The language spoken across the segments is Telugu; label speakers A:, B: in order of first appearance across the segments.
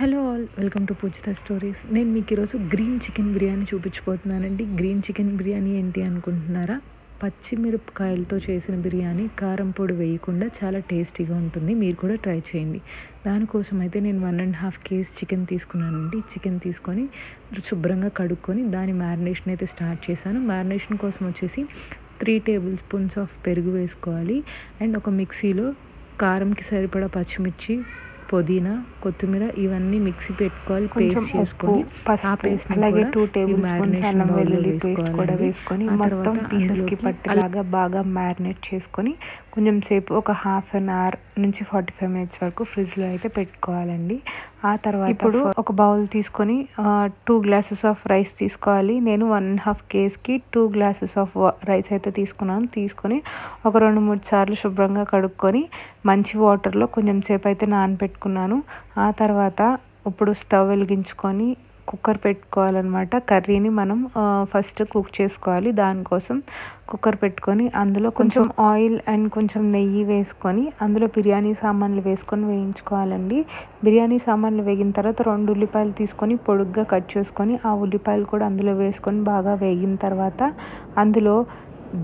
A: Hello all, welcome to Pujitha stories. నేను మీకు ఈరోజు గ్రీన్ చికెన్ బిర్యానీ చూపించబోతున్నానండి. గ్రీన్ చికెన్ బిర్యానీ ఏంటి అనుకుంటున్నారా? పచ్చిమిరపకాయలతో చేసిన బిర్యానీ, కారం పొడి వేయకుండా చాలా టేస్టీగా ఉంటుంది. మీరు కూడా ట్రై చేయండి. దానికోసం అయితే నేను 1.5 kg చికెన్ తీసుకున్నానండి. చికెన్ తీసుకొని శుభ్రంగా కడుక్కొని దాని మ్యారినేషన్ అయితే స్టార్ట్ చేశాను. మ్యారినేషన్ కోసం వచ్చేసి 3 tablespoons ఆఫ్ పెరుగు వేసుకోవాలి. అండ్ ఒక మిక్సీలో కారంకి సరిపడా పచ్చిమిర్చి, పుదీనా, కొత్తిమీర ఇవన్నీ మిక్సీ పెట్టుకోవాలి. పేస్ట్ చేసుకొని ఆ పేస్ట్
B: అలాగే 2 tablespoons అల్లం వెల్లుల్లి పేస్ట్ కూడా వేసుకొని మొత్తం పీసెస్కి పట్టేలాగా బాగా మ్యారినేట్ చేసుకొని కొంచెం సేపు ఒక హాఫ్ అన్ అవర్ నుంచి 45 minutes వరకు ఫ్రిడ్జ్లో అయితే పెట్టుకోవాలండి. ఆ తర్వాత ఇప్పుడు ఒక బౌల్ తీసుకొని 2 glasses ఆఫ్ రైస్ తీసుకోవాలి. నేను 1.5 kgకి 2 glasses ఆఫ్ రైస్ అయితే తీసుకొని ఒక 2-3 సార్లు శుభ్రంగా కడుక్కొని మంచి వాటర్లో కొంచెం సేపు అయితే నానబెట్టుకున్నాను. ఆ తర్వాత ఇప్పుడు స్టవ్ వెలిగించుకొని కుక్కర్ పెట్టుకోవాలన్నమాట. కర్రీని మనం ఫస్ట్ కుక్ చేసుకోవాలి. దానికోసం కుక్కర్ పెట్టుకొని అందులో కొంచెం ఆయిల్ అండ్ కొంచెం నెయ్యి వేసుకొని అందులో బిర్యానీ సామాన్లు వేసుకొని వేయించుకోవాలండి. బిర్యానీ సామాన్లు వేగిన తర్వాత 2 ఉల్లిపాయలు తీసుకొని పొడుగ్గా కట్ చేసుకొని ఆ ఉల్లిపాయలు కూడా అందులో వేసుకొని బాగా వేగిన తర్వాత అందులో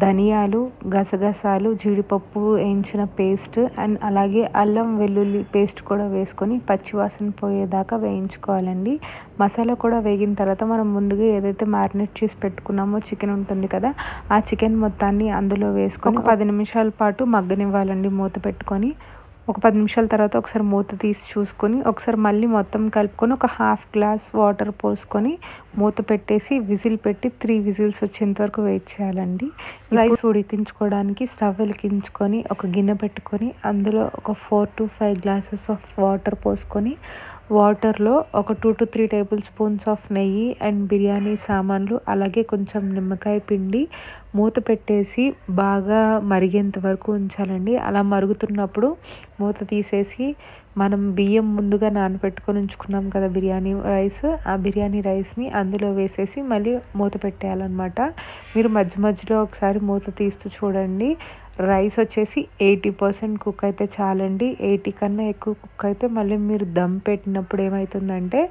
B: ధనియాలు, గసగసాలు, జీడిపప్పు వేయించిన పేస్ట్ అండ్ అలాగే అల్లం వెల్లుల్లి పేస్ట్ కూడా వేసుకొని పచ్చివాసన పోయేదాకా వేయించుకోవాలండి. మసాలా కూడా వేగిన తర్వాత మనం ముందుగా ఏదైతే మ్యారినేట్ చేసి పెట్టుకున్నామో చికెన్ ఉంటుంది కదా, ఆ చికెన్ మొత్తాన్ని అందులో వేసుకొని 10 నిమిషాల పాటు మగ్గనివ్వాలండి మూత పెట్టుకొని. ఒక 10 నిమిషాల తర్వాత ఒకసారి మూత తీసి చూసుకొని ఒకసారి మళ్ళీ మొత్తం కలుపుకొని ఒక హాఫ్ గ్లాస్ వాటర్ పోసుకొని మూత పెట్టేసి విజిల్ పెట్టి 3 విజిల్స్ వచ్చేంత వరకు వెయిట్ చేయాలండి. రైస్ ఉడికించుకోవడానికి స్టవ్ వెలిగించుకొని ఒక గిన్నె పెట్టుకొని అందులో ఒక 4 to 5 glasses ఆఫ్ వాటర్ పోసుకొని వాటర్లో ఒక 2 to 3 tablespoons ఆఫ్ నెయ్యి అండ్ బిర్యానీ సామాన్లు అలాగే కొంచెం నిమ్మకాయ పిండి మూత పెట్టేసి బాగా మరిగేంత వరకు ఉంచాలండి. అలా మరుగుతున్నప్పుడు మూత తీసేసి మనం బియ్యం ముందుగా నానబెట్టుకొని ఉంచుకున్నాం కదా బిర్యానీ రైస్, ఆ బిర్యానీ రైస్ని అందులో వేసేసి మళ్ళీ మూత పెట్టేయాలన్నమాట. మీరు మధ్య మధ్యలో ఒకసారి మూత తీస్తూ చూడండి. రైస్ వచ్చేసి 80% కుక్ అయితే చాలండి. 80 కన్నా ఎక్కువ కుక్ అయితే మళ్ళీ మీరు దమ్ పెట్టినప్పుడు ఏమవుతుందంటే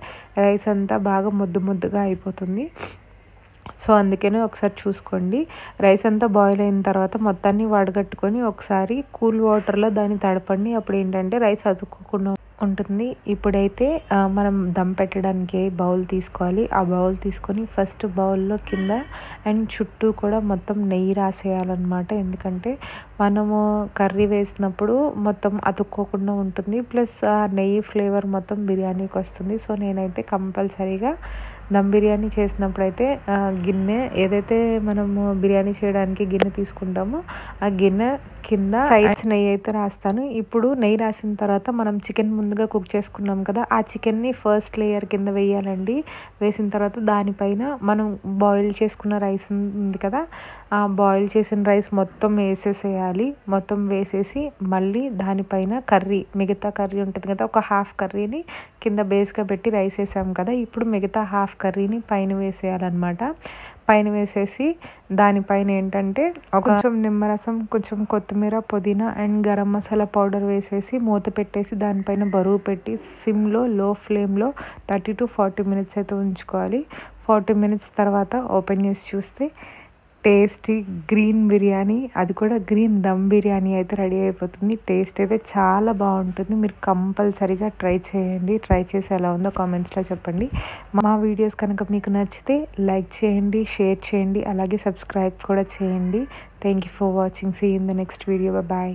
B: రైస్ అంతా బాగా ముద్దగా అయిపోతుంది. సో అందుకనే ఒకసారి చూసుకోండి. రైస్ అంతా బాయిల్ అయిన తర్వాత మొత్తాన్ని వడగట్టుకొని ఒకసారి కూల్ వాటర్లో దాన్ని తడపండి. అప్పుడు ఏంటంటే రైస్ అతుక్కోకుండా ఉంటుంది. ఇప్పుడైతే మనం దమ్ పెట్టడానికి బౌల్ తీసుకోవాలి. ఆ బౌల్ తీసుకొని ఫస్ట్ బౌల్లో కింద అండ్ చుట్టూ కూడా మొత్తం నెయ్యి రాసేయాలన్నమాట. ఎందుకంటే మనము కర్రీ వేసినప్పుడు మొత్తం అతుక్కోకుండా ఉంటుంది. ప్లస్ ఆ నెయ్యి ఫ్లేవర్ మొత్తం బిర్యానీకి వస్తుంది. సో నేనైతే కంపల్సరీగా దమ్ బిర్యానీ చేసినప్పుడు అయితే గిన్నె ఏదైతే మనము బిర్యానీ చేయడానికి గిన్నె తీసుకుంటామో ఆ గిన్నె కింద సైడ్స్ నెయ్యి అయితే రాస్తాను. ఇప్పుడు నెయ్యి రాసిన తర్వాత మనం చికెన్ ముందుగా కుక్ చేసుకున్నాం కదా, ఆ చికెన్ని ఫస్ట్ లేయర్ కింద వేయాలండి. వేసిన తర్వాత దానిపైన మనం బాయిల్ చేసుకున్న రైస్ ఉంది కదా, ఆ బాయిల్ చేసిన రైస్ మొత్తం వేసేసేయాలి. మొత్తం వేసేసి మళ్ళీ దానిపైన మిగతా కర్రీ ఉంటుంది కదా, ఒక హాఫ్ కర్రీని కింద బేస్గా పెట్టి రైస్ వేసాం కదా, ఇప్పుడు మిగతా హాఫ్ కర్రీని పైన వేసేయాలన్నమాట. పైన వేసేసి దానిపైన ఏంటంటే కొంచెం నిమ్మరసం, కొంచెం కొత్తిమీర, పుదీనా అండ్ గరం మసాలా పౌడర్ వేసేసి మూత పెట్టేసి దానిపైన బరువు పెట్టి సిమ్లో లో ఫ్లేమ్లో 30 to 40 minutes అయితే ఉంచుకోవాలి. 40 minutes తర్వాత ఓపెన్ చేసి చూస్తే టేస్టీ గ్రీన్ బిర్యానీ, అది కూడా గ్రీన్ దమ్ బిర్యానీ అయితే రెడీ అయిపోతుంది. టేస్ట్ అయితే చాలా బాగుంటుంది. మీరు కంపల్సరీగా ట్రై చేయండి. ట్రై చేసి ఎలా ఉందో కామెంట్స్లో చెప్పండి. మా వీడియోస్ కనుక మీకు నచ్చితే లైక్ చేయండి, షేర్ చేయండి, అలాగే సబ్స్క్రైబ్ కూడా చేయండి. Thank you for watching. See in the next video. Bye.